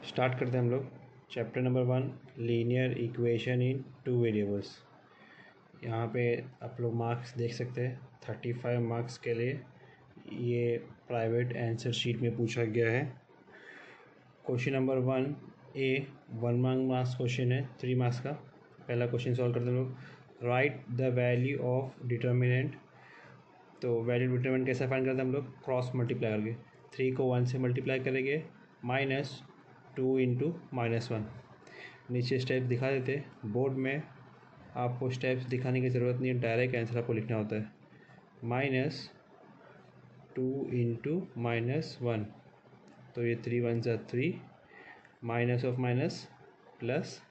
Start करते हैं हम लोग chapter number 1 linear equation in 2 variables. यहाँ पे आप लोग मार्क्स देख सकते हैं 35 मार्क्स के लिए ये प्राइवेट आंसर शीट में पूछा गया है। क्वेश्चन नंबर 1 मार्क्स क्वेश्चन है 3 मार्क्स का। पहला क्वेश्चन सॉल्व करते हैं हम लोग। Right the value of determinant. तो वैल्यू डिटर्मिनेंट कैसे फाइंड करते हैं हम लोग? क्रॉस मल्टीप्लाई करके 3 को 1 से मल्टीप्लाई करेंगे -2 × -1। नीचे स्टेप्स दिखा देते बोर्ड में, आपको स्टेप्स दिखाने की ज़रूरत नहीं है, डायरेक्ट आंसर आपको लिखना होता है। -2 × -1, तो ये 3 × 1 = 3, माइनस ऑफ माइनस प्लस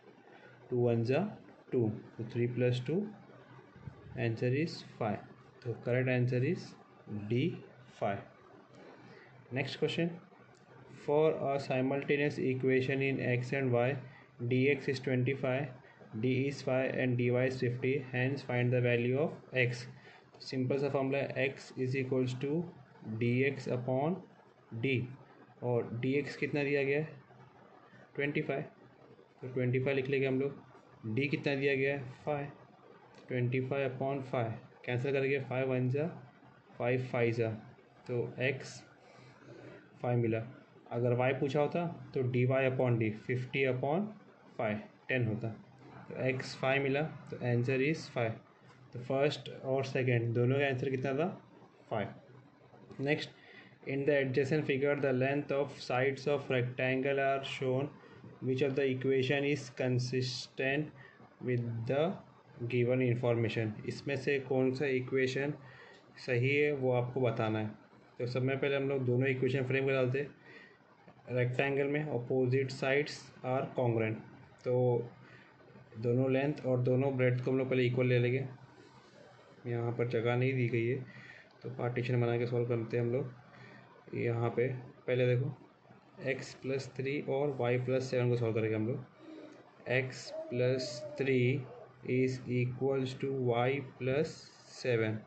2 × 1 = 2, तो 3 + 2 आंसर इज़ 5। तो correct answer is D 5। Next question. For a simultaneous equation in x and y, dx is 25, d is 5 and dy is 50, hence find the value of x। Simple सा formula है x = dx upon d, और dx कितना दिया गया है 25, तो 25 लिख लेंगे हम लोग। d कितना दिया गया है 5, 25/5 कैंसिल करेंगे, 5 × 1 = 5, 5 × तो x 5 मिला। अगर y पूछा होता तो dy/d 50/5 10 होता, तो x 5 मिला, तो आंसर इज़ 5। तो फर्स्ट और सेकंड दोनों का आंसर कितना था 5। Next, in the adjacent figure the length of sides of rectangle are shown, which of the equation is consistent with the given information. इसमें से कौन सा इक्वेशन सही है वो आपको बताना है। तो सब में पहले हम लोग दोनों इक्वेशन फ्रेम कर डालते। रेक्टेंगल में अपोजिट साइड्स आर कॉन्ग्रुएंट, तो दोनों लेंथ और दोनों ब्रेड्थ को हम लोग पहले इक्वल ले लेंगे। यहाँ पर जगह नहीं दी गई है तो पार्टीशन बना के सॉल्व करते हैं हम लोग। यहाँ पे पहले देखो x + 3 और y + 7 को सॉल्व करेंगे हम लोग। x + 3 = y + 7।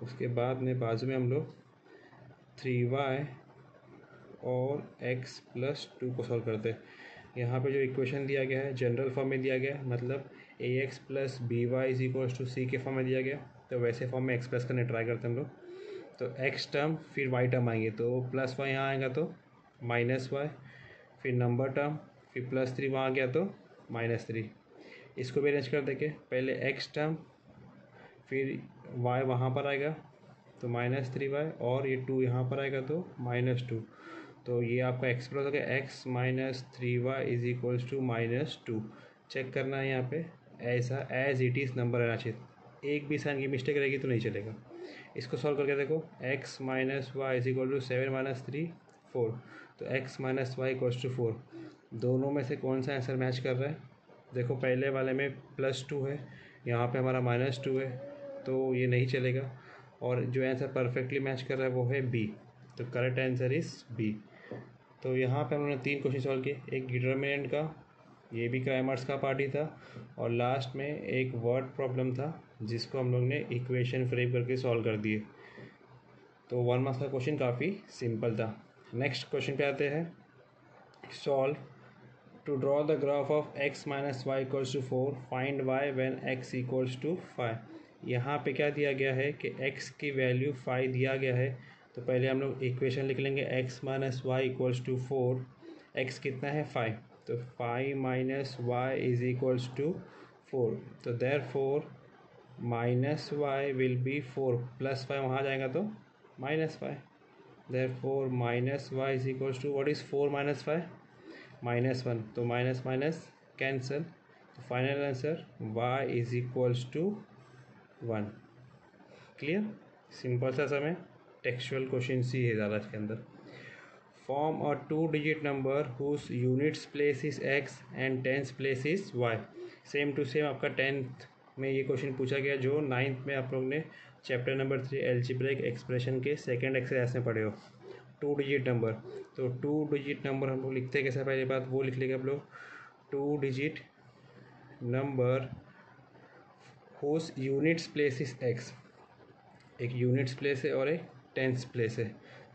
उसके बाद में बाजू में हम लोग 3y और x + 2 को सॉल्व करते हैं। यहाँ पे जो इक्वेशन दिया गया है जनरल फॉर्म में दिया गया है, मतलब ax + by = c के फॉर्म में दिया गया, तो वैसे फॉर्म में एक्सप्रेस करने ट्राई करते हैं हम लोग। तो x टर्म फिर y टर्म आएंगे, तो +y यहाँ आएगा तो -y, फिर नंबर टर्म, फिर +3 वहाँ आ गया तो -3। इसको भी अरेंज कर देंगे, पहले x टर्म फिर y वहाँ पर आएगा तो -3y, और ये 2 यहाँ पर आएगा तो -2। तो ये आपका एक्सप्रेस हो गया x - 3y = -2। चेक करना है यहाँ पे, ऐसा एज इट इज़ नंबर रहना चाहिए, एक भी साइन की मिस्टेक रहेगी तो नहीं चलेगा। इसको सॉल्व करके देखो, x - y = 7 - 3 4, तो x - y = 4। दोनों में से कौन सा आंसर मैच कर रहा है? देखो पहले वाले में +2 है, यहाँ पे हमारा -2 है, तो ये नहीं चलेगा। और जो आंसर परफेक्टली मैच कर रहा है वो है बी, तो करेक्ट आंसर इज़ बी। तो यहाँ पे हम लोगों ने 3 क्वेश्चन सॉल्व किए, एक डिटर्मिनेंट का, ये भी क्राइमर्स का पार्ट ही था, और लास्ट में एक वर्ड प्रॉब्लम था जिसको हम लोग ने इक्वेशन फ्रेम करके सॉल्व कर दिए। तो 1 मार्क्स का क्वेश्चन काफ़ी सिंपल था। नेक्स्ट क्वेश्चन पे आते हैं। Solve to draw the graph of x - y = 4, find y when x = 5। यहाँ पे क्या दिया गया है कि x की वैल्यू 5 दिया गया है, तो पहले हम लोग इक्वेशन लिख लेंगे x - y = 4, x कितना है 5, तो 5 - y = 4, तो देयरफॉर -y विल बी 4, +5 वहाँ जाएगा तो -5, देयरफॉर -y = व्हाट इज़ 4 - 5 -1, तो माइनस माइनस कैंसल, तो final answer y = 1। Clear? Simple सा समय, टेक्सचुअल क्वेश्चन ही है ज़्यादा इसके अंदर। Form a 2-digit number whose units place is x and tens place is y। Same to same आपका 10th में ये क्वेश्चन पूछा गया, जो 9th में आप लोग ने चैप्टर नंबर 3 एल्जेब्रिक एक्सप्रेशन के सेकेंड एक्सरसाइज में पढ़े हो। 2 डिजिट नंबर, तो 2 डिजिट नंबर हम लोग लिखते हैं कैसे? पहली बात वो लिख लेंगे आप लोग, 2 digit number whose units place is x, एक यूनिट्स प्लेस है और एक टेंस प्लेस है,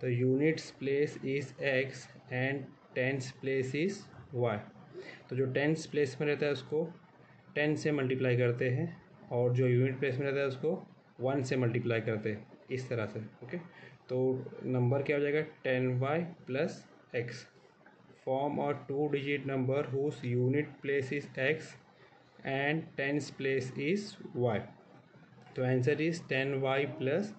तो units place is x and tens place is y. तो जो टेंस प्लेस में रहता है उसको 10 से मल्टीप्लाई करते हैं और जो यूनिट प्लेस में रहता है उसको 1 से मल्टीप्लाई करते हैं, इस तरह से। ओके, तो नंबर क्या हो जाएगा 10y plus x. Form a 2 digit number whose unit place is x and tens place is y। तो answer is 10y plus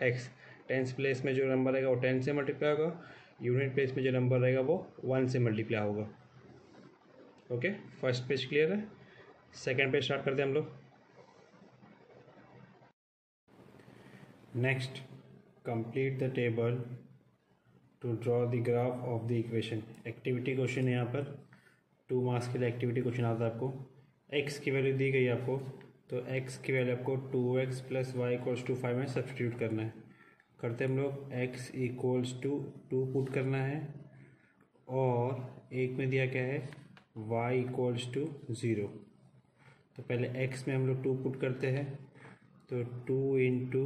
x. Tens place में जो नंबर रहेगा वो 10 से मल्टीप्लाई होगा, यूनिट प्लेस में जो नंबर रहेगा वो 1 से मल्टीप्लाई होगा। ओके, फर्स्ट पेज क्लियर है। सेकेंड पेज स्टार्ट करते हैं हम लोग। Next, complete the table to draw the graph of the equation. Activity question है यहाँ पर, 2 मार्क्स के लिए एक्टिविटी क्वेश्चन आता है आपको। एक्स की वैल्यू दी गई है आपको, तो एक्स की वैल्यू आपको 2x plus y equals to 5 में सब्सटीट्यूट करना है। करते हैं हम लोग। x इक्वल्स टू 2 पुट करना है और एक में दिया क्या है y इक्वल्स टू 0। तो पहले x में हम लोग 2 पुट करते हैं, तो 2 into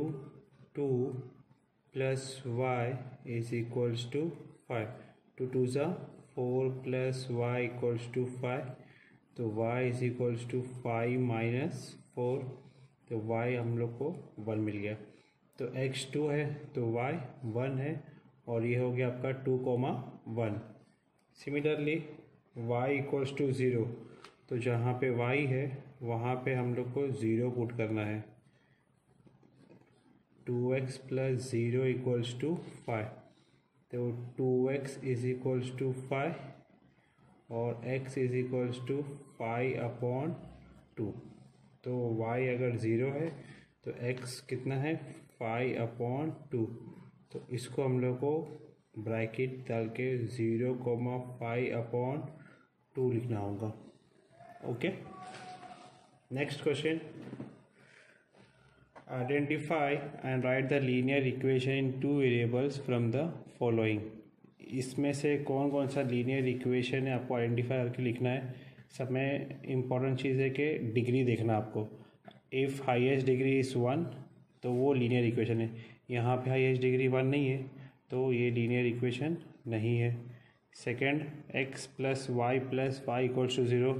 2 plus y is equals to 5। 2 2 ज़ा 4 प्लस वाई इक्वल्स टू 5, तो y is equals to 5 minus 4, तो y हम लोग को 1 मिल गया। तो x 2 है तो y 1 है और ये हो गया आपका 2,1। सिमिलरली y इक्वल्स टू 0, तो जहाँ पे y है वहाँ पे हम लोग को 0 पुट करना है। 2x प्लस 0 इक्वल्स टू 5, तो 2x इज इक्वल्स टू 5 और x इज इक्वल्स टू 5/2। तो y अगर 0 है तो x कितना है 5/2। तो इसको हम लोग को ब्रैकेट डाल के 0,5/2 लिखना होगा। Okay, next question. Identify and right the linear equation in 2 variables from the following. इसमें से कौन कौन सा लीनियर इक्वेशन है आपको आइडेंटिफाई करके लिखना है। सब में इम्पॉर्टेंट चीज़ है कि डिग्री देखना आपको। इफ़ हाईएस्ट डिग्री इज़ 1 तो वो लीनियर इक्वेशन है। यहाँ पे हाईएस्ट डिग्री 1 नहीं है तो ये लीनियर इक्वेशन नहीं है। Second, x plus y plus y equals to 0,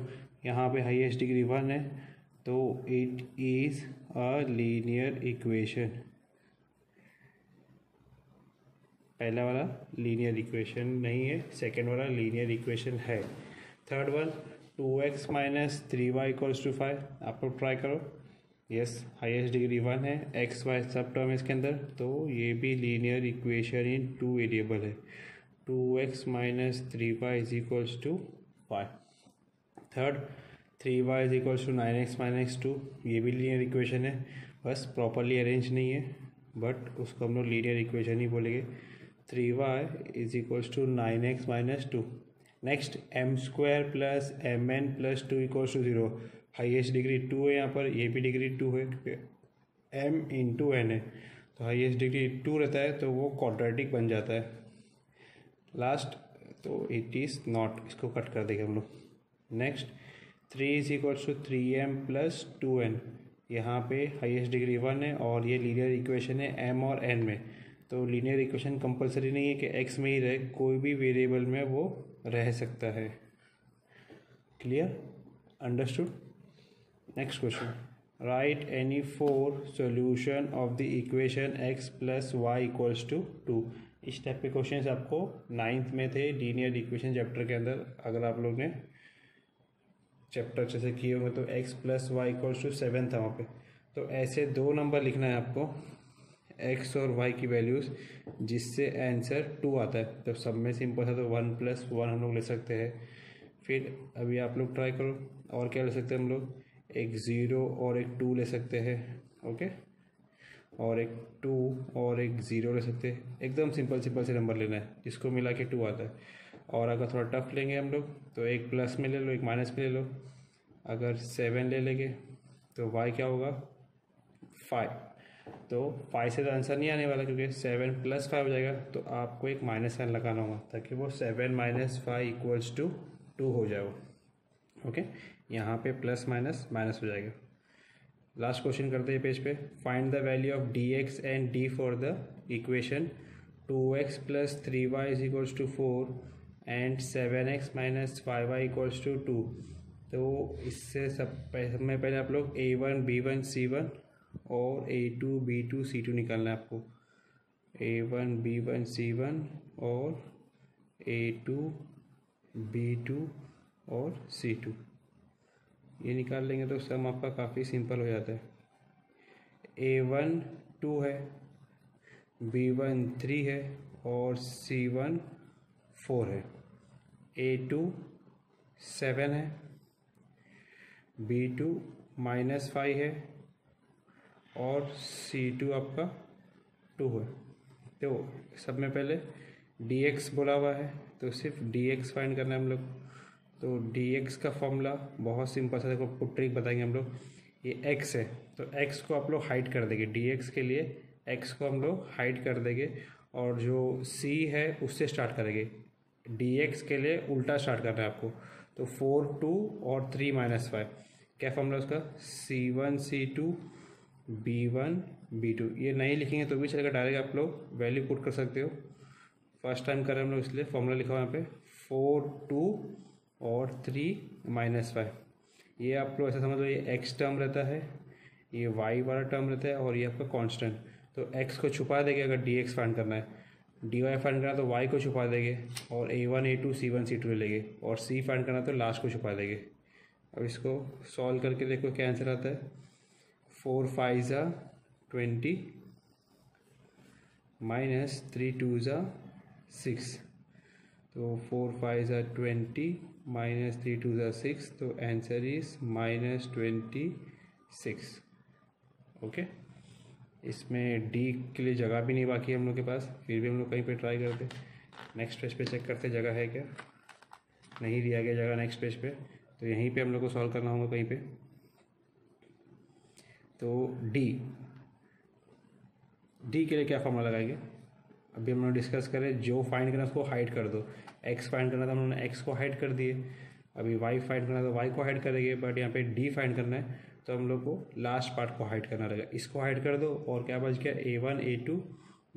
यहाँ पे हाईएस्ट डिग्री 1 है तो it is a linear equation. पहला वाला लीनियर इक्वेशन नहीं है, सेकेंड वाला लीनियर इक्वेशन है। Third one, 2x minus 3y equals to 5। आप लोग ट्राई करो। यस, हाईएस्ट डिग्री 1 है, एक्स वाई सब टर्म इसके अंदर, तो ये भी लीनियर इक्वेशन इन 2 वेरिएबल है। 2x minus 3y is equals to 5। Third, 3y is equals to 9x minus 2, ये भी लीनियर इक्वेशन है, बस प्रॉपरली अरेंज नहीं है, बट उसको हम लोग लीनियर इक्वेशन ही बोलेंगे। 3y is equals to 9x minus 2। Next, m square plus mn plus 2 equals to 0। Highest degree 2 है यहाँ पर, ये भी डिग्री 2 है क्योंकि m इंटू n है, तो हाईएस्ट डिग्री 2 रहता है तो वो क्वाड्रेटिक बन जाता है। लास्ट, तो इट इज़ नॉट, इसको कट कर देंगे हम लोग। Next, 3 is equals to 3m plus 2n। यहाँ पे हाईएस्ट डिग्री 1 है और ये लीनियर इक्वेशन है m और n में, तो लीनियर इक्वेशन कंपलसरी नहीं है कि x में ही रहे, कोई भी वेरिएबल में वो रह सकता है। Clear, understood. Next question, write any 4 solution of the equation x plus y equals to 2। इस टाइप के क्वेश्चन आपको 9th में थे लीनियर इक्वेशन चैप्टर के अंदर। अगर आप लोग ने चैप्टर अच्छे से किए होंगे तो x plus y equals to 7 था वहाँ पे। तो ऐसे 2 नंबर लिखना है आपको, x और y की वैल्यूज़, जिससे आंसर 2 आता है। तो सब में सिंपल है, तो 1 प्लस 1 हम लोग ले सकते हैं। फिर अभी आप लोग ट्राई करो, और क्या ले सकते हैं हम लोग, एक 0 और एक 2 ले सकते हैं। ओके, और एक 2 और एक 0 ले सकते हैं। एकदम सिंपल से नंबर लेना है जिसको मिला के 2 आता है। और अगर थोड़ा टफ लेंगे हम लोग तो एक प्लस में ले लो, एक माइनस में ले लो। अगर 7 ले लेंगे तो y क्या होगा 5, तो 5 से तो आंसर नहीं आने वाला क्योंकि 7 प्लस 5 हो जाएगा, तो आपको एक माइनस साइन लगाना होगा ताकि वो 7 माइनस 5 इक्वल्स टू 2 हो जाए वो। ओके, यहाँ पे प्लस माइनस माइनस हो जाएगा। लास्ट क्वेश्चन करते हैं पेज पे। Find the value of dx and d for the equation 2x plus 3y is equals to 4 and 7x minus 5y equals to 2। तो इससे सब में पहले आप लोग a1 b1 c1 और a2 b2 c2 निकालना है आपको। a1 b1 c1 और a2 b2 और c2 ये निकाल लेंगे तो सम आपका काफ़ी सिंपल हो जाता है। a1 2 है, b1 3 है और c1 4 है। a2 7 है, b2 -5 है और c2 आपका 2 है। तो सब में पहले dx बोला हुआ है तो सिर्फ dx फाइंड करना है हम लोग। तो dx का फॉर्मूला बहुत सिंपल सा, देखो पुट ट्रिक बताएंगे हम लोग। ये x है तो x को आप लोग हाइड कर देंगे, dx के लिए x को हम लोग हाइड कर देंगे और जो c है उससे स्टार्ट करेंगे। dx के लिए उल्टा स्टार्ट करना है आपको। तो 4 2 और 3 -5 क्या फॉर्मूला उसका, c1 c2 b1 b2। ये नहीं लिखेंगे तो भी चलेगा, डायरेक्ट आप लोग वैल्यू पुट कर सकते हो। फर्स्ट टाइम कर रहे हैं हम लोग इसलिए फॉर्मूला लिखा हुआ यहाँ पे 4 2 और 3 -5। ये आप लोग ऐसा समझ लो ये x टर्म रहता है, ये y वाला टर्म रहता है और ये आपका कांस्टेंट। तो x को छुपा देंगे अगर dx फाइंड करना है, dy फाइंड करना तो y को छुपा देंगे और a1 a2 c1 c2 ले लेंगे और c फाइंड करना तो लास्ट को छुपा देंगे। अब इसको सॉल्व करके देखो क्या आंसर आता है। 4 5 ज़ा 20 माइनस 3 2 ज़ा 6। तो 4 5 ज़ा 20 माइनस 3 2 ज़ा 6। तो आंसर इज -26। ओके, इसमें डी के लिए जगह भी नहीं बाकी है हम लोग के पास, फिर भी हम लोग कहीं पे ट्राई करते। नेक्स्ट पेज पे चेक करते जगह है क्या, नहीं दिया गया जगह नेक्स्ट पेज पे, तो यहीं पे हम लोग को सॉल्व करना होगा कहीं पे। तो डी के लिए क्या फॉर्मूला लगाएंगे, अभी हम लोग डिस्कस करें। जो फाइंड करना उसको हाइड कर दो, एक्स फाइंड करना था हम लोगों ने एक्स को हाइड कर दिए, अभी वाई फाइंड करना तो वाई को हाइड करेंगे, बट यहाँ पे डी फाइंड करना है तो हम लोग को लास्ट पार्ट को हाइड करना रहेगा। इसको हाइड कर दो और क्या बच गया a1 a2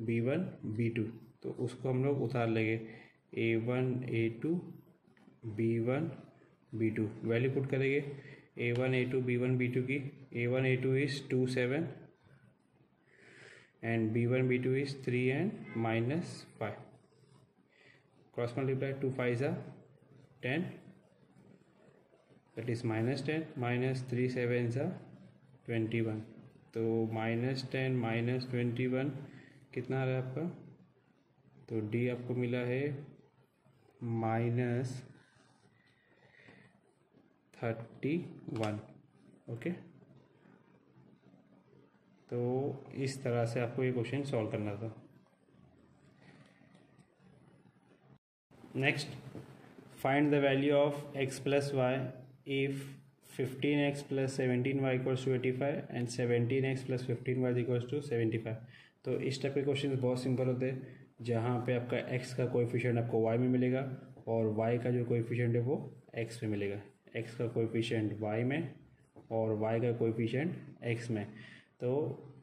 b1 b2, तो उसको हम लोग उतार लेंगे a1 a2 b1 b2। Value put करेंगे a1 a2 b1 b2 की। a1 a2 is 2 7 and b1 b2 is 3 and -5। cross multiply 2 5 are 10, that is -10 minus 3 7 are 21। तो -10 -21 कितना आ रहा है आपका, तो डी आपको मिला है -31। ओके, तो इस तरह से आपको ये क्वेश्चन सॉल्व करना था। Next, find the value of x plus y if 15x plus 17y equals to 85 and 17x plus 15y equals to 75। तो इस टाइप के क्वेश्चन बहुत सिंपल होते हैं, जहाँ पे आपका x का कोएफिशिएंट आपको y में मिलेगा और y का जो कोएफिशिएंट है वो x में मिलेगा। x का कोएफिशिएंट y में और y का कोएफिशिएंट x में। तो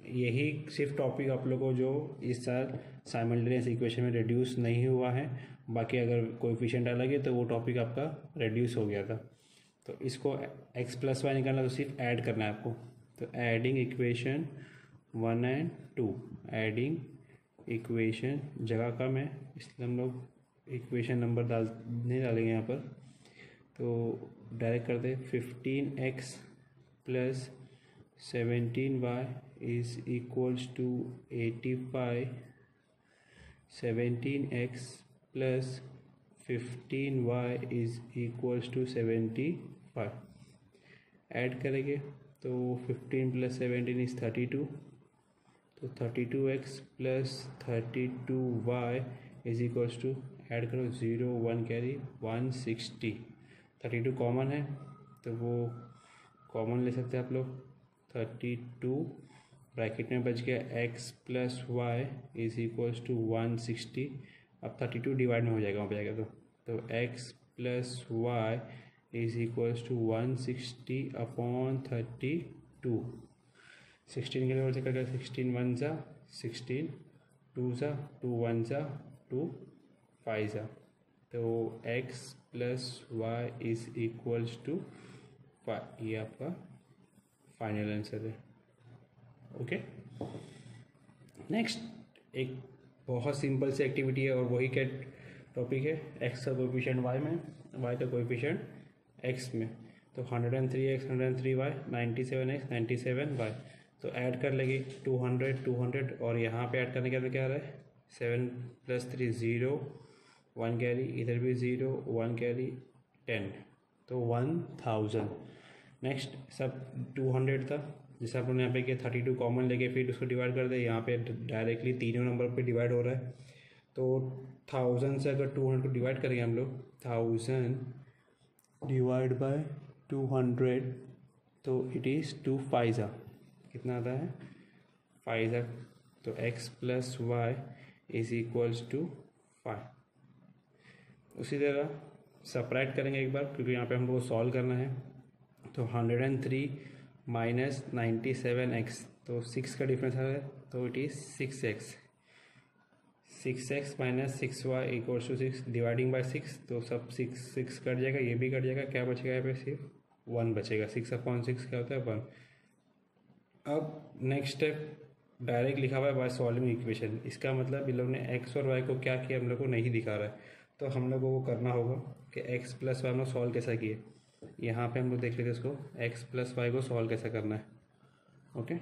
यही सिर्फ टॉपिक आप लोगों को जो इस साल साइमल्टेनियस इक्वेशन में रिड्यूस नहीं हुआ है, बाकी अगर कोएफिशिएंट अलग है तो वो टॉपिक आपका रिड्यूस हो गया था। तो इसको x प्लस वाई निकालना तो सिर्फ ऐड करना है आपको। तो adding equation 1 and 2, adding equation जगह कम है इसलिए हम लोग इक्वेशन नंबर नहीं डालेंगे यहाँ पर। तो डायरेक्ट करते 15x plus 17y is equals to 85, 17x plus 15y is equals to 75। Add करेंगे तो 15 प्लस 17 इज 32, तो 32x plus 32y is equals to, add करो 0 1 कैरी 160। 32 कॉमन है तो वो कॉमन ले सकते हैं आप लोग। 32 ब्रैकेट में बच गया x plus y is equals to 160। अब 32 डिवाइड में हो जाएगा वहाँ पे जाएगा तो x plus y is equals to 160 upon 32। 16 के लेवल से कट गया, 16 1 ज़ा 16, 2 ज़ा 2 1 ज़ा 2 5 ज़ा तो x plus y is equals to 5, ये आपका फाइनल आंसर है। ओके, नेक्स्ट एक बहुत सिंपल सी एक्टिविटी है और वही क्या टॉपिक है, x का कोएफिशिएंट y में, y का कोएफिशिएंट x में। तो 103x 103y 97x 97y, तो ऐड कर लेंगे 200 200 और यहाँ पे ऐड करने के बाद क्या आ रहा है 7 + 3 0, 1 कैरी, इधर भी 0 1 कैरी 10, तो 1000। नेक्स्ट सब 200 था, जैसे अपन यहाँ पे किया 32 कॉमन लेके फिर उसको डिवाइड कर दे, यहाँ पे डायरेक्टली तीनों नंबर पे डिवाइड हो रहा है। तो 1000 से अगर 200 को डिवाइड करेंगे हम लोग, 1000 डिवाइड बाय 200, तो इट इज़ 2 5 कितना आता है 5। तो x plus y is equals to 5। उसी तरह सपरेट करेंगे एक बार, क्योंकि यहाँ पे हमको सॉल्व करना है। तो 103 माइनस 97x, तो 6 का डिफरेंस है, तो it is 6x। 6x minus 6y equals to 6, dividing by 6, तो सब 6 कट जाएगा, ये भी कट जाएगा, क्या बचेगा यहाँ पे सिर्फ 1 बचेगा। 6/6 क्या होता है 1। अब नेक्स्ट स्टेप डायरेक्ट लिखा हुआ है बाय सॉल्विंग इक्वेशन, इसका मतलब इन लोग ने x और y को क्या किया हम लोग को नहीं दिखा रहा है, तो हम लोगों को करना होगा कि x प्लस वाई हम लोग सॉल्व कैसा किए। यहाँ पे हम लोग देख लेते हैं इसको, x प्लस वाई को सॉल्व कैसा करना है। ओके,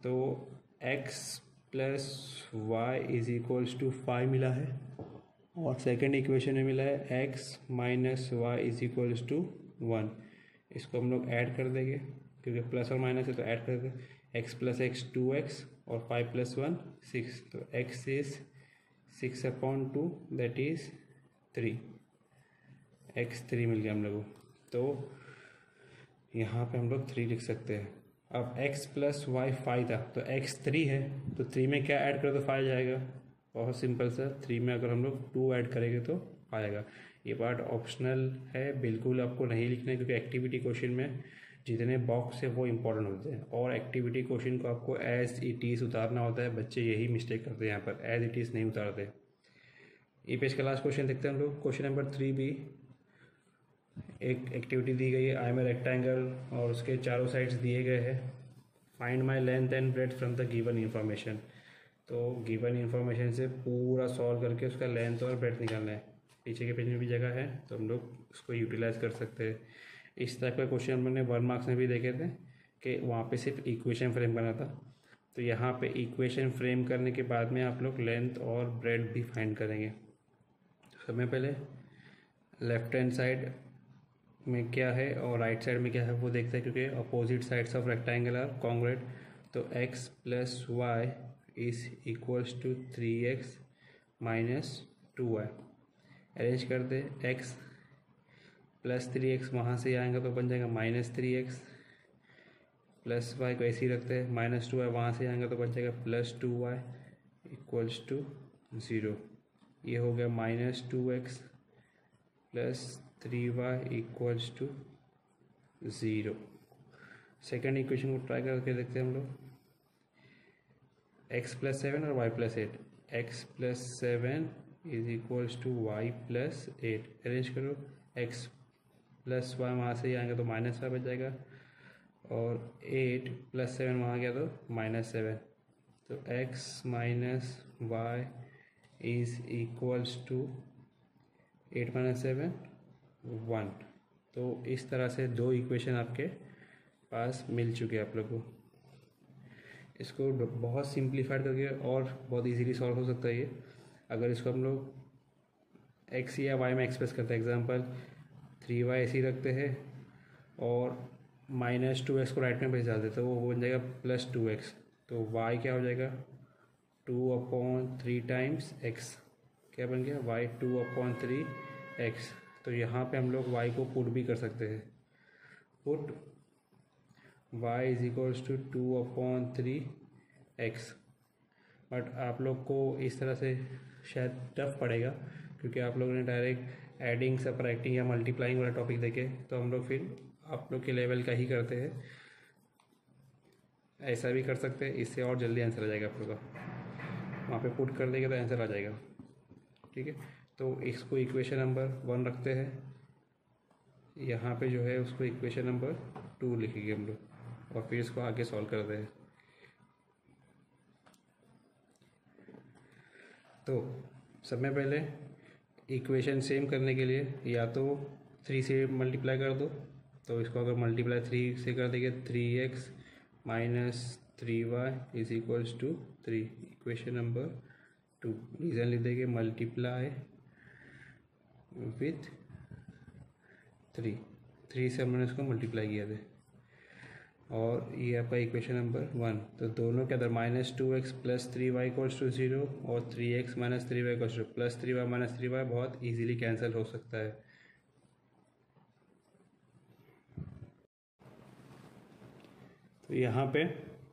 तो x plus y is equals to 5 मिला है, और सेकेंड इक्वेशन में मिला है x minus y is equals to 1। इसको हम लोग ऐड कर देंगे, क्योंकि प्लस और माइनस है तो ऐड कर देंगे। x प्लस x 2x और 5 + 1 6, तो x is 6/2 that is 3, x 3 मिल गया हम लोग को। तो यहाँ पे हम लोग 3 लिख सकते हैं। अब x प्लस वाई 5 था, तो x 3 है, तो 3 में क्या ऐड करो तो 5 जाएगा। बहुत सिंपल सा, 3 में अगर हम लोग 2 ऐड करेंगे तो आएगा। ये पार्ट ऑप्शनल है, बिल्कुल आपको नहीं लिखना है, क्योंकि एक्टिविटी क्वेश्चन में जितने बॉक्स है वो इंपॉर्टेंट होते हैं, और एक्टिविटी क्वेश्चन को आपको एज इट इज़ उतारना होता है। बच्चे यही मिस्टेक करते हैं यहाँ पर, एज इट इज़ नहीं उतारते। ये पेज का लास्ट क्वेश्चन देखते हैं हम लोग, क्वेश्चन नंबर 3B। एक एक्टिविटी दी गई है, आई एम ए रेक्टेंगल और उसके चारों साइड्स दिए गए हैं। Find my length and breadth from the given information. तो गिवन इन्फॉर्मेशन से पूरा सॉल्व करके उसका लेंथ और ब्रेड्थ निकालना है। पीछे के पेज में भी जगह है, तो हम लोग उसको यूटिलाइज कर सकते हैं। इस टाइप का क्वेश्चन हमने 1 मार्क्स में भी देखे थे, कि वहाँ पे सिर्फ इक्वेशन फ्रेम करना था। तो यहाँ पे इक्वेशन फ्रेम करने के बाद में आप लोग लेंथ और ब्रेड्थ भी फाइंड करेंगे। तो सबसे पहले लेफ्ट हैंड साइड में क्या है और राइट साइड में क्या है वो देखते हैं, क्योंकि opposite sides of rectangle are congruent. तो x plus y is equals to 3x minus 2y। Arrange कर दे, x प्लस 3x वहाँ से आएगा तो बन जाएगा -3x, प्लस वाई को ऐसे ही रखते हैं, -2y वहाँ से आएगा तो बन जाएगा +2y इक्वल्स टू 0। ये हो गया -2x plus 3y equals to 0। Second equation को ट्राई करके देखते हैं हम लोग, x प्लस 7 और y plus 8। x plus 7 is equals to y plus 8। Arrange करो, x प्लस वाई वहाँ से ही आएगा तो -y बच जाएगा, और 8 प्लस 7 वहाँ गया तो -7। तो x minus y is equals to 8 - 7 1। तो इस तरह से 2 इक्वेशन आपके पास मिल चुके हैं आप लोग को। इसको बहुत सिंप्लीफाइड करके और बहुत इजीली सॉल्व हो सकता है ये, अगर इसको हम लोग x या y में एक्सप्रेस करते हैं। एग्जांपल 3y ऐसे ही रखते हैं और -2x को राइट में भेज डालते, तो वो बन जाएगा +2x। तो y क्या हो जाएगा 2/3 टाइम्स x, क्या बन गया y 2/3x। तो यहाँ पे हम लोग y को पुट भी कर सकते हैं, put y is equals to 2/3x। But आप लोग को इस तरह से शायद टफ पड़ेगा, क्योंकि आप लोगों ने डायरेक्ट एडिंग सबट्रैक्टिंग या मल्टीप्लाइंग वाला टॉपिक देखे, तो हम लोग फिर आप लोग के लेवल का ही करते हैं। ऐसा भी कर सकते हैं, इससे और जल्दी आंसर आ जाएगा आप लोग का। वहाँ पे पुट कर देंगे तो आंसर आ जाएगा। ठीक है, तो इसको इक्वेशन नंबर 1 रखते हैं, यहाँ पे जो है उसको इक्वेशन नंबर 2 लिखेंगे हम लोग, और फिर इसको आगे सॉल्व करते हैं। तो सबसे पहले इक्वेशन सेम करने के लिए या तो 3 से मल्टीप्लाई कर दो, तो इसको अगर मल्टीप्लाई 3 से कर देंगे 3x minus 3y is equals to 3, equation number 2। Reason लिख देंगे मल्टीप्लाई विथ 3 से हमने इसको मल्टीप्लाई किया था, और ये आपका इक्वेशन नंबर 1। तो दोनों के अंदर -2x plus 3y equals to 0 और 3x minus 3y equals two plus 3y minus 3y बहुत इजीली कैंसिल हो सकता है। तो यहाँ पे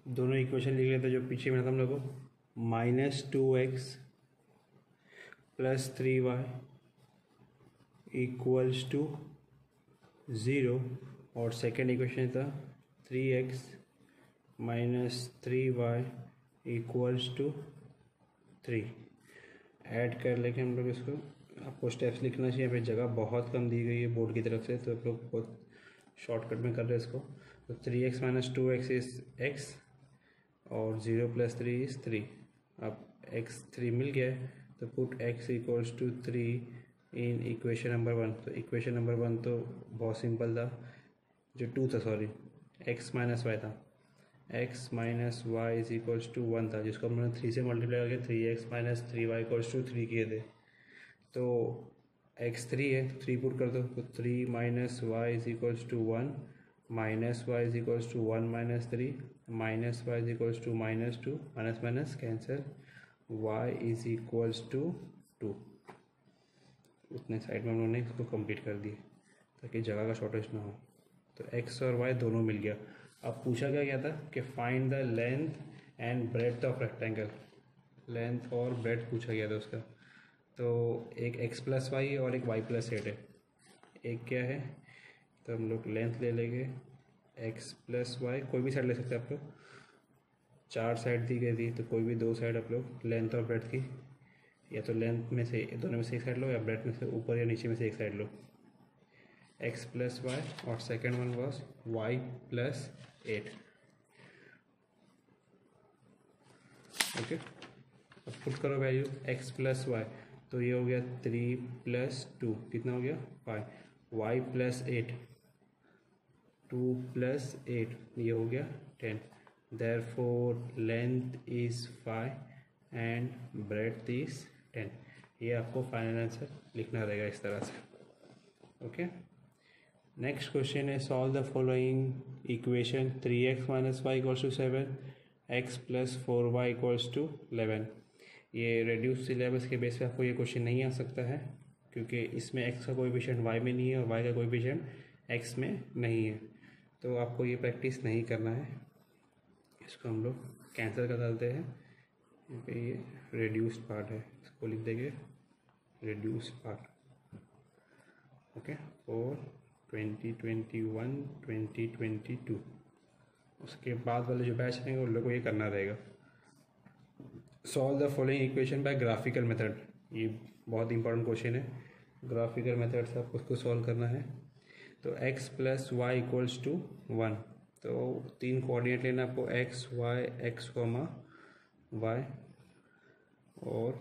दोनों इक्वेशन लिख लेते हैं जो पीछे में था हम लोग को, -2x plus 3y equals to 0, और सेकेंड इक्वेशन था 3x minus 3y equals to 3। Add कर लेके हम लोग इसको, आपको स्टेप्स लिखना चाहिए, फिर जगह बहुत कम दी गई है बोर्ड की तरफ से, तो आप लोग बहुत शॉर्टकट में कर रहे हैं इसको। तो 3x minus 2x is x, और 0 प्लस 3 इज़ 3। अब x 3 मिल गया है, तो put x equals to 3 in equation number 1। तो इक्वेशन नंबर 1 तो बहुत सिंपल था, जो 2 था सॉरी, x माइनस वाई था, x minus y is equals to 1 था, जिसको हमने 3 से मल्टीप्लाई करके 3x minus 3y equals to 3 किए थे। तो x 3 है, 3 पुट कर दो, तो 3 minus y is equals to 1, minus y is equals to 1 minus 3, minus y is equals to -2, minus minus cancel, y is equals to 2। उतने side में हम लोगों ने इसको कंप्लीट कर दिए ताकि जगह का शॉर्टेज ना हो। तो x और y दोनों मिल गया। अब पूछा क्या था कि find the length and breadth of rectangle, length और ब्रेड्थ पूछा गया था उसका। तो एक x प्लस वाई है और एक y प्लस 8 है। एक क्या है, तो हम लोग लेंथ ले लेंगे x प्लस वाई, कोई भी साइड ले सकते हैं आप लोग, 4 साइड दी गई थी, तो कोई भी 2 साइड आप लोग लेंथ और ब्रेड्थ की, या तो लेंथ में से दोनों में से एक साइड लो, या ब्रेड्थ में से ऊपर या नीचे में से एक साइड लो, x प्लस वाई, और second one was y plus 8। Okay, अब पुट करो वैल्यू x प्लस वाई, तो ये हो गया 3 प्लस 2, कितना हो गया 5, y प्लस 8, 2 प्लस 8, ये हो गया 10। Therefore length is 5 and breadth is 10। ये आपको फाइनल आंसर लिखना रहेगा इस तरह से। ओके, नेक्स्ट क्वेश्चन है solve the following equation 3x minus y equals to 7, x plus 4y equals to 11। ये रेड्यूस सिलेबस के बेस पे आपको ये क्वेश्चन नहीं आ सकता है, क्योंकि इसमें x का कोएफिशिएंट y में नहीं है और y का कोएफिशिएंट x में नहीं है, तो आपको ये प्रैक्टिस नहीं करना है। इसको हम लोग कैंसिल कर डालते हैं, क्योंकि ये रेड्यूस्ड पार्ट है, इसको लिख देंगे रेड्यूस्ड पार्ट। ओके, और 2021 2022 उसके बाद वाले जो बैच रहेंगे उन लोगों को ये करना रहेगा। Solve the following equation by graphical method, ये बहुत इंपॉर्टेंट क्वेश्चन है। ग्राफिकल मेथड से आपको उसको सॉल्व करना है। तो x plus y equals to 1, तो 3 कोऑर्डिनेट लेना आपको, x y x, y, और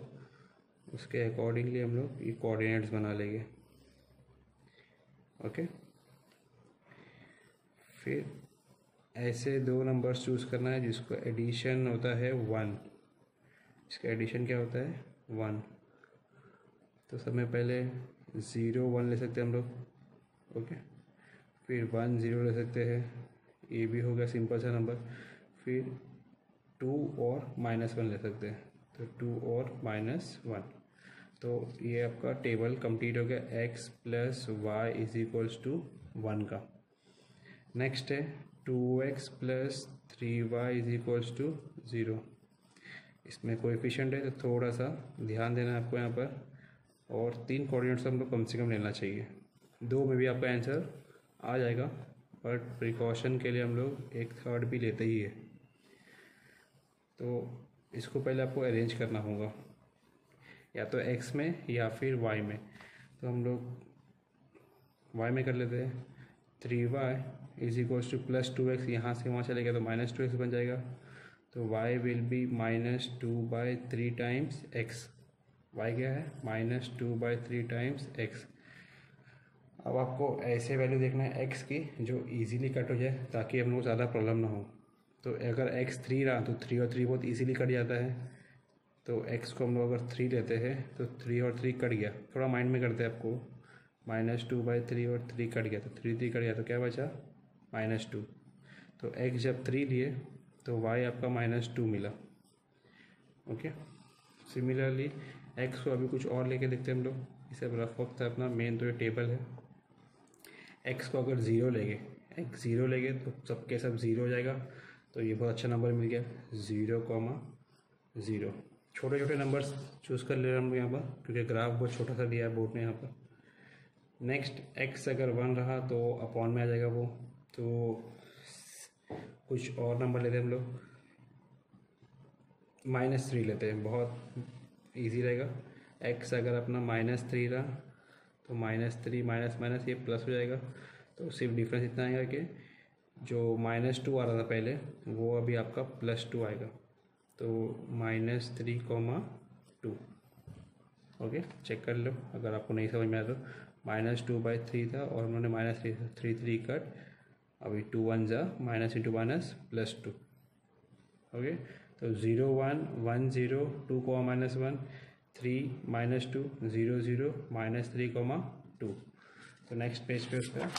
उसके अकॉर्डिंगली हम लोग ये कोऑर्डिनेट्स बना लेंगे। ओके, फिर ऐसे 2 नंबर्स चूज़ करना है जिसको एडिशन होता है 1, इसका एडिशन क्या होता है 1। तो सबसे पहले 0 1 ले सकते हैं हम लोग। ओके, फिर 1 0 ले सकते हैं, ये भी हो गया सिंपल सा नंबर। फिर 2 और -1 ले सकते हैं, तो 2 और -1। तो ये आपका टेबल कंप्लीट हो गया x plus y is equals to 1 का। नेक्स्ट है 2x plus 3y is equals to 0। इसमें कोएफिशिएंट है तो थोड़ा सा ध्यान देना है आपको यहाँ पर, और 3 कोऑर्डिनेट्स हम लोग कम से कम लेना चाहिए। 2 में भी आपका आंसर आ जाएगा, बट प्रिकॉशन के लिए हम लोग 1/3 भी लेते ही है। तो इसको पहले आपको अरेंज करना होगा। या तो x में या फिर y में। तो हम लोग y में कर लेते हैं। 3y is equals two plus 2x, यहाँ से वहाँ चलेगा तो माइनस 2x बन जाएगा। तो y will be -2/3 times x। y क्या है? -2/3 टाइम्स x। अब आपको ऐसे वैल्यू देखना है x की जो इजीली कट हो जाए, ताकि हम लोग ज़्यादा प्रॉब्लम ना हो। तो अगर x 3 रहा तो 3 और 3 बहुत इजीली कट जाता है। तो x को हम लोग अगर 3 लेते हैं तो 3 और 3 कट गया। थोड़ा माइंड में करते हैं आपको, -2/3 और 3 कट गया, तो 3 कट गया तो क्या बचा? -2। तो x जब 3 लिए तो y आपका -2 मिला। ओके, सिमिलरली x को अभी कुछ और लेके देखते हैं हम लोग। इसे रफ वक्त है अपना, मेन तो ये टेबल है। x को अगर 0 लेंगे, x 0 लेंगे तो सबके सब 0 हो जाएगा। तो ये बहुत अच्छा नंबर मिल गया, 0,0। छोटे छोटे नंबर्स चूज़ कर ले रहे हैं हम लोग यहाँ पर, क्योंकि ग्राफ बहुत छोटा सा दिया है बोर्ड में यहाँ पर। नेक्स्ट x अगर 1 रहा तो अपॉन में आ जाएगा वो। तो कुछ और नंबर लेते हैं हम लोग, -3 लेते हैं, बहुत इजी रहेगा। x अगर अपना -3 रहा तो -3 माइनस माइनस ये प्लस हो जाएगा। तो सिर्फ डिफरेंस इतना आएगा कि जो -2 आ रहा था पहले वो अभी आपका +2 आएगा। तो -3,2। ओके, चेक कर लो अगर आपको नहीं समझ में आया तो। -2/3 था और उन्होंने -3 कट, अभी 2 1 जा माइनस इंटू माइनस +2। ओके, तो 0 1 1 0 2 -1 3 -2 0 0 -3,2। तो नेक्स्ट पेज पे उसका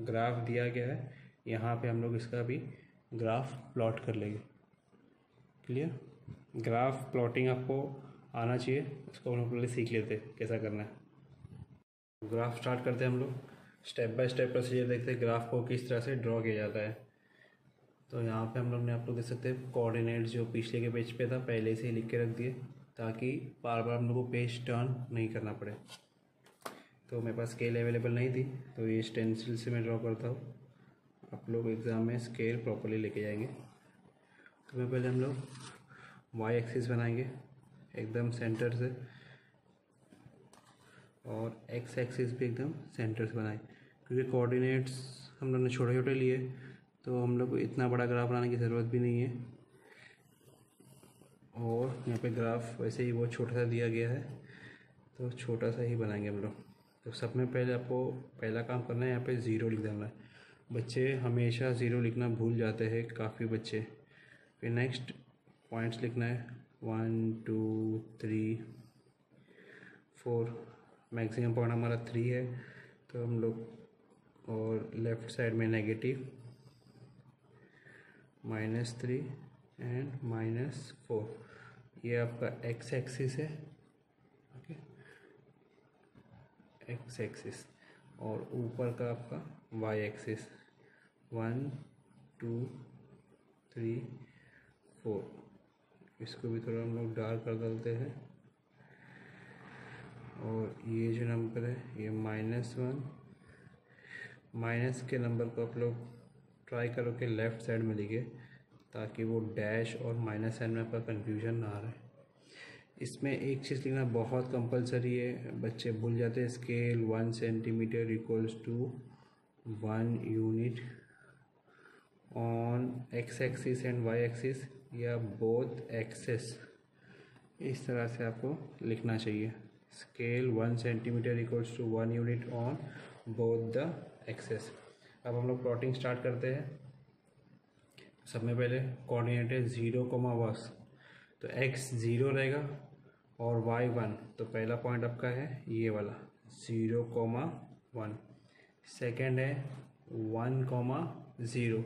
ग्राफ दिया गया है, यहाँ पे हम लोग इसका भी ग्राफ प्लॉट कर लेंगे। क्लियर? ग्राफ प्लॉटिंग आपको आना चाहिए, उसको हम लोग पहले सीख लेते हैं कैसा करना है। ग्राफ स्टार्ट करते हैं हम लोग, स्टेप बाय स्टेप प्रोसीजर देखते हैं ग्राफ को किस तरह से ड्रॉ किया जाता है। तो यहाँ पे हम लोग ने, आप लोग देख सकते हैं कोऑर्डिनेट्स जो पिछले के पेज पे था पहले से ही लिख के रख दिए, ताकि बार बार हम लोग को पेज टर्न नहीं करना पड़े। तो मेरे पास स्केल अवेलेबल नहीं थी तो ये स्टेंसिल से मैं ड्रॉ करता हूँ। आप लोग एग्ज़ाम में स्केल प्रॉपर्ली लेके जाएंगे। तो मैं पहले हम लोग वाई एक्सिस बनाएंगे एकदम सेंटर से, और एक्स एक्सिस भी एकदम सेंटर से बनाए, क्योंकि कोऑर्डिनेट्स हम लोग ने छोटे छोटे लिए तो हम लोग को इतना बड़ा ग्राफ बनाने की ज़रूरत भी नहीं है। और यहाँ पे ग्राफ वैसे ही बहुत छोटा सा दिया गया है तो छोटा सा ही बनाएंगे हम लोग। तो सब में पहले आपको पहला काम करना है, यहाँ पे 0 लिख देना है। बच्चे हमेशा 0 लिखना भूल जाते हैं काफ़ी बच्चे। फिर नेक्स्ट पॉइंट्स लिखना है 1 2 3 4। मैक्सिमम पॉइंट हमारा 3 है तो हम लोग, और लेफ़्ट साइड में नेगेटिव -3 एंड -4। ये आपका एक्स एक्सिस है। ओके, एक्स एक्सिस, और ऊपर का आपका वाई एक्सिस 1 2 3 4। इसको भी थोड़ा हम लोग डार्क कर डालते हैं। और ये जो नंबर है ये -1, माइनस के नंबर को आप लोग ट्राई करो कि लेफ़्ट साइड में लिखे, ताकि वो डैश और माइनस साइन में आपका कन्फ्यूजन ना आ रहा है। इसमें एक चीज़ लिखना बहुत कंपलसरी है, बच्चे भूल जाते हैं। Scale 1 centimetre equals to 1 unit on x axis and y axis, या बोथ एक्सेस। इस तरह से आपको लिखना चाहिए। Scale 1 centimetre equals to 1 unit on both the axes. अब हम लोग प्लॉटिंग स्टार्ट करते हैं। सब में पहले कोऑर्डिनेट है 0,1, तो x 0 रहेगा और y 1। तो पहला पॉइंट आपका है ये वाला 0,1। सेकेंड है 1,0,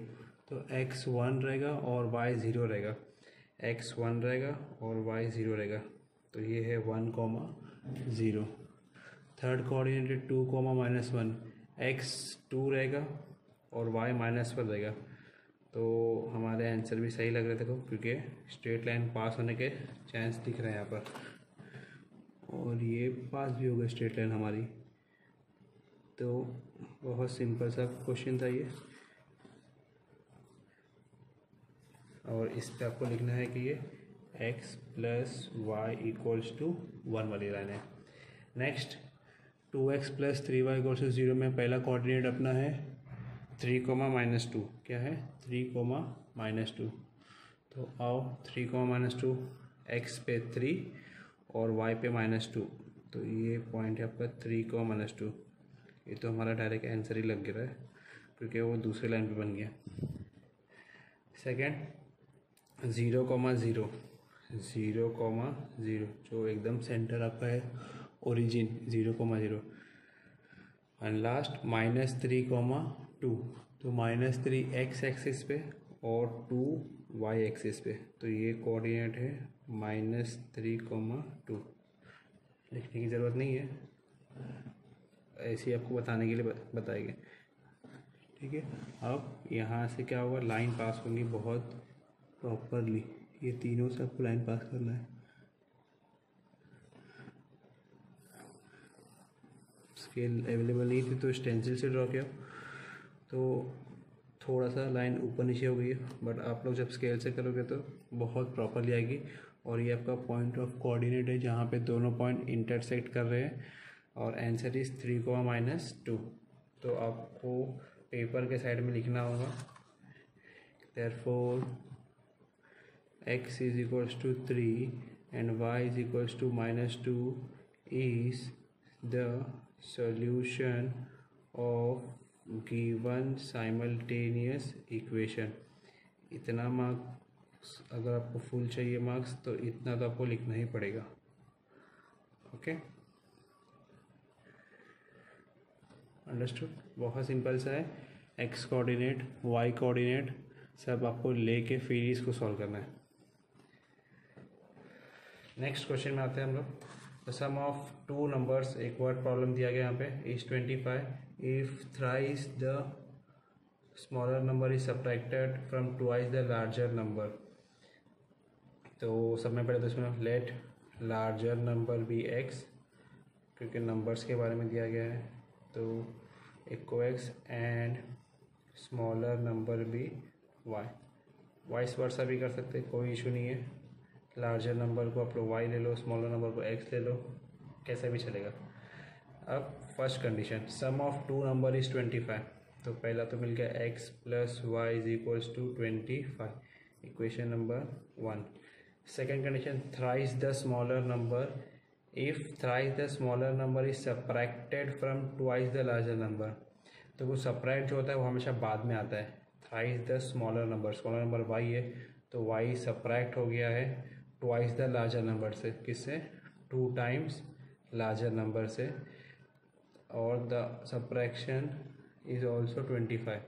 तो x 1 रहेगा और y 0 रहेगा। x 1 रहेगा और y 0 रहेगा, तो ये है 1,0। थर्ड कोऑर्डिनेट है 2,-1, x 2 रहेगा और y -1 रहेगा। तो हमारे आंसर भी सही लग रहे थे को, क्योंकि स्ट्रेट लाइन पास होने के चांस दिख रहे हैं यहाँ पर, और ये पास भी हो गई स्ट्रेट लाइन हमारी। तो बहुत सिंपल सा क्वेश्चन था ये। और इस पे आपको लिखना है कि ये x plus y equals to 1 वाली लाइन है। Next 2x plus 3y equals to 0 में पहला कोऑर्डिनेट अपना है 3, -2। क्या है? 3, -2। तो आओ 3, -2 x पे 3 और y पे -2, तो ये पॉइंट है आपका 3, -2। ये तो हमारा डायरेक्ट आंसर ही लग रहा है क्योंकि वो दूसरी लाइन पे बन गया। सेकंड 0, 0, 0, जो एकदम सेंटर आपका है ओरिजिन 0, 0। एंड लास्ट -3, -2, तो -3 x एक्सिस पे और 2 y एक्सिस पे, तो ये कोऑर्डिनेट है -3, 2। लिखने की ज़रूरत नहीं है, ऐसे ही आपको बताने के लिए बताएंगे। ठीक है, अब यहाँ से क्या होगा, लाइन पास होगी बहुत प्रॉपरली। ये तीनों से आपको लाइन पास करना है। स्केल अवेलेबल नहीं थी तो स्टेंसिल से ड्रॉ किया, तो थोड़ा सा लाइन ऊपर नीचे हो गई है, बट आप लोग जब स्केल से करोगे तो बहुत प्रॉपरली आएगी। और ये आपका पॉइंट ऑफ कोऑर्डिनेट है जहाँ पे दोनों पॉइंट इंटरसेक्ट कर रहे हैं, और आंसर इज़ 3, -2। तो आपको पेपर के साइड में लिखना होगा therefore x is equals to 3 and y is equals to -2 is the solution of given simultaneous equation। इतना मार्क्स, अगर आपको फुल चाहिए मार्क्स तो इतना तो आपको लिखना ही पड़ेगा। Okay, understood. बहुत सिंपल सा है, एक्स कोऑर्डिनेट वाई कोऑर्डिनेट सब आपको लेके फिर इसको सॉल्व करना है। नेक्स्ट क्वेश्चन में आते हैं हम लोग। The sum of two numbers, एक वर्ड प्रॉब्लम दिया गया यहाँ पे, is 25 if thrice the smaller number is subtracted from twice the larger number. तो सब में पहले तो इसमें let larger number be x, क्योंकि नंबर्स के बारे में दिया गया है, तो एक को x and smaller number be y. Vice versa भी कर सकते, कोई इशू नहीं है। लार्जर नंबर को आप लोग वाई ले लो, स्मॉलर नंबर को एक्स ले लो, कैसा भी चलेगा। अब first condition, sum of two number is 25। तो पहला तो मिल गया x plus y is equals to 25, equation number 1। Second condition, thrice the smaller number if thrice the smaller number is subtracted from twice the larger number. तो वो subtract जो होता है वो हमेशा बाद में आता है। Thrice the smaller number y है, तो वाई सब्ट्रैक्ट हो गया है ट्वाइस द लार्जर नंबर से। किससे? 2 टाइम्स लार्जर नंबर से, और द सब्ट्रैक्शन इज ऑल्सो 25।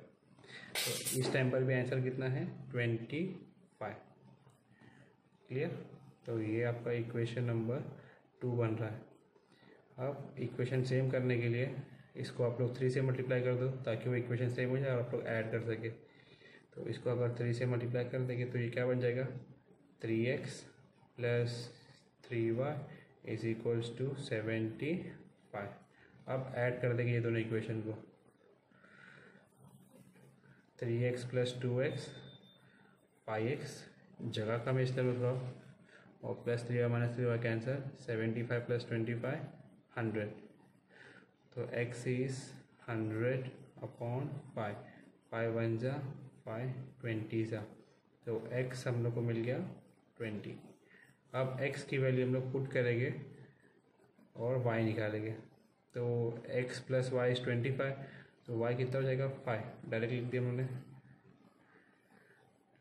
तो इस टाइम पर भी आंसर कितना है? 25। क्लियर? तो ये आपका इक्वेशन नंबर 2 बन रहा है। अब इक्वेशन सेम करने के लिए इसको आप लोग 3 से मल्टीप्लाई कर दो ताकि वो इक्वेशन सेम हो जाए और आप लोग ऐड कर सके। तो इसको अगर 3 से मल्टीप्लाई कर देंगे तो ये क्या बन जाएगा? 3x plus 3y is equals to 75। अब ऐड कर देंगे ये दोनों इक्वेशन को। 3x प्लस 2x 5x, जगह का मैं इसलिए लिख रहा हूँ, और प्लस 3y माइनस 3y का आंसर 75 प्लस 25 100। तो x इज 100 अपॉन 5, 5 1 जा 5, 20 जा, तो x हम लोग को मिल गया 20। अब x की वैल्यू हम लोग पुट करेंगे और y निकालेंगे। तो x प्लस वाई इज 25, तो y कितना हो जाएगा? 5। डायरेक्ट लिख दिया हमने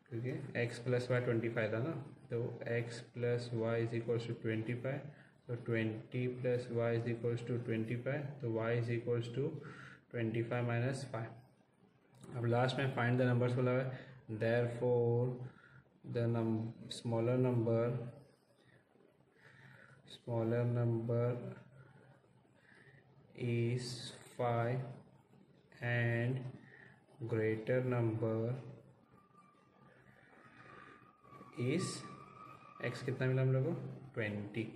क्योंकि x प्लस वाई 25 था ना, तो x plus y is equals to 25, तो 20 plus y is equals to 25, तो y is equals to 25 minus 5। अब लास्ट में फाइंड द नंबर्स बोला है, therefore the smaller number is 5 and greater number is x कितना मिला हम लोग को? 20।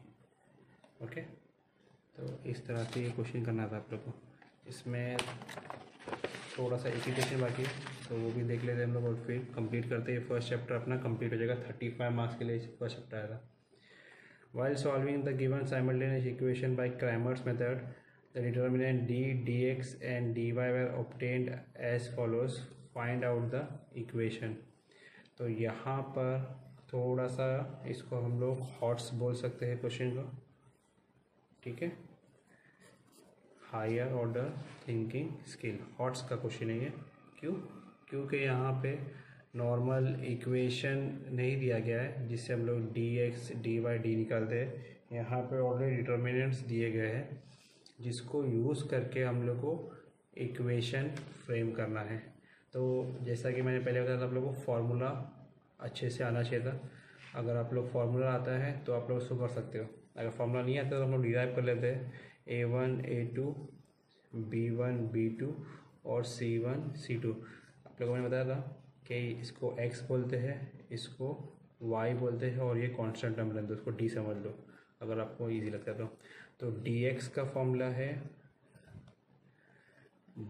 ओके, तो इस तरह से ये क्वेश्चन करना था आप लोग को। इसमें थोड़ा सा एक ही क्वेश्चन बाकी है, तो वो भी देख लेते हैं हम लोग और फिर कंप्लीट करते हैं। फर्स्ट चैप्टर अपना कंप्लीट हो जाएगा। 35 मार्क्स के लिए फर्स्ट चैप्टर आएगा। While solving the given simultaneous equation by Cramer's method, the determinant d, dx and dy were obtained as follows. Find out the equation. तो यहाँ पर थोड़ा सा इसको हम लोग हॉट्स बोल सकते हैं क्वेश्चन को, ठीक है। Higher order thinking skill, HOTS का क्वेश्चन है ये। क्यों? क्योंकि यहाँ पे नॉर्मल इक्वेशन नहीं दिया गया है जिससे हम लोग D x D y D निकालते हैं। यहाँ पे ऑलरेडी डिटर्मिनेंट्स दिए गए हैं जिसको यूज़ करके हम लोग को इक्वेशन फ्रेम करना है। तो जैसा कि मैंने पहले बताया था, आप लोगों को फार्मूला अच्छे से आना चाहिए था। अगर आप लोग फार्मूला आता है तो आप लोग उसको कर सकते हो। अगर फार्मूला नहीं आता तो हम लोग डिराइव कर लेते हैं A1 A2 B1 B2 और C1 C2। आप लोगों ने बताया था कि इसको x बोलते हैं, इसको y बोलते हैं और ये कांस्टेंट टर्म लेते हैं, उसको d समझ लो अगर आपको इजी लगता है तो dx का फॉर्मूला है,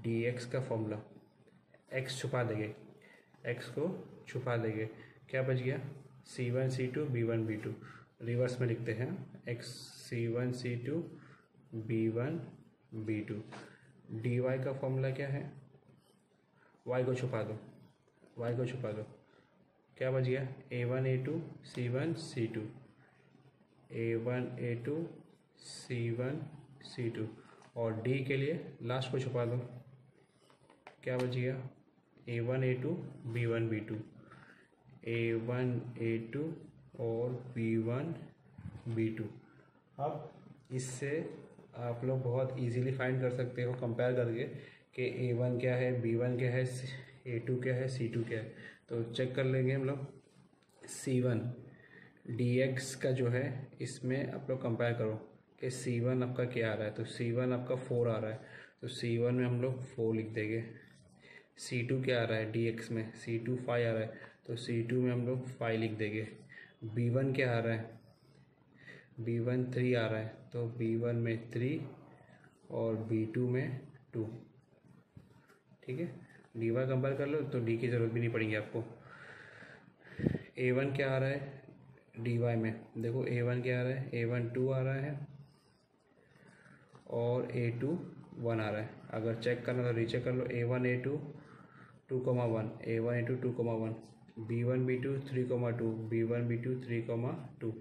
dx का फॉर्मूला x छुपा देंगे, x को छुपा देंगे, क्या बच गया C1 C2 B1 B2। Reverse में लिखते हैं x C1 C2 B1 B2। dy का फॉर्मूला क्या है, y को छुपा दो, y को छुपा दो, क्या बच गया A1 A2 C1 C2, A1 A2 C1 C2। और d के लिए लास्ट को छुपा दो, क्या बच गया A1 A2 B1 B2, A1 A2 और B1 B2। अब इससे आप लोग बहुत इजीली फाइंड कर सकते हो कंपेयर करके कि A1 क्या है, B1 क्या है, A2 क्या है, C2 क्या है। तो चेक कर लेंगे हम लोग। C1 dx का जो है इसमें आप लोग कंपेयर करो कि C1 आपका क्या आ रहा है, तो C1 आपका 4 आ रहा है, तो C1 में हम लोग 4 लिख देंगे। C2 क्या आ रहा है dx में, C2 5 आ रहा है, तो C2 में हम लोग 5 लिख देंगे। B1 क्या आ रहा है, B1 3 आ रहा है, तो B1 में 3 और B2 में 2, ठीक है। dy कंपेयर कर लो तो d की ज़रूरत भी नहीं पड़ेगी आपको। A1 क्या आ रहा है dy में, देखो A1 क्या आ रहा है, A1 2 आ रहा है और A2 1 आ रहा है। अगर चेक करना तो रीचेक कर लो, A1 A2 2,1, A1 A2 2,1, B1 B2 3,2, B1 B2 3,2।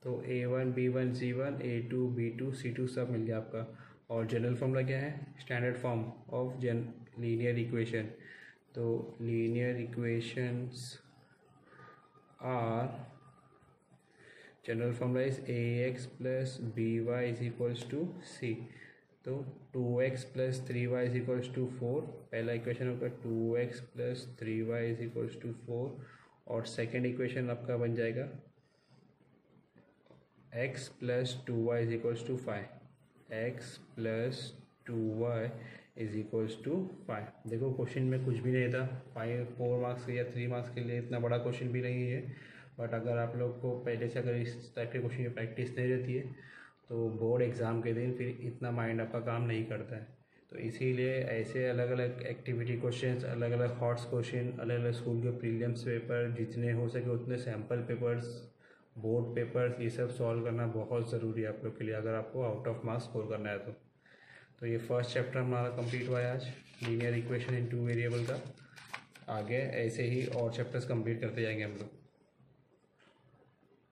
तो A1 B1 C1 A2 B2 C2 सब मिल गया आपका। और जनरल फॉर्मूला क्या है, standard form of linear equation. तो linear equations are, general formula is ax plus by is equals to c। तो 2x plus 3y is equals to 4, पहला equation होगा 2x plus 3y is equals to 4, और second equation आपका बन जाएगा x plus 2y is equals to 5, x plus 2y is equals to 5। देखो question में कुछ भी नहीं था, 4 मार्क्स या 3 मार्क्स के लिए इतना बड़ा क्वेश्चन भी नहीं है। बट अगर आप लोग को पहले से अगर इस टाइप के क्वेश्चन की प्रैक्टिस नहीं रहती है तो बोर्ड एग्ज़ाम के दिन फिर इतना माइंड आपका काम नहीं करता है। तो इसीलिए ऐसे अलग अलग एक्टिविटी क्वेश्चंस, अलग अलग हॉट्स क्वेश्चन, अलग अलग स्कूल के प्रीलिम्स पेपर, जितने हो सके उतने सैम्पल पेपर्स, बोर्ड पेपर्स, ये सब सॉल्व करना बहुत ज़रूरी है आप लोग के लिए अगर आपको आउट ऑफ मार्क्स स्कोर करना है तो ये फर्स्ट चैप्टर हमारा कंप्लीट हुआ है आज, लीनियर इक्वेशन इन 2 वेरिएबल का। आगे ऐसे ही और चैप्टर्स कंप्लीट करते जाएंगे हम लोग।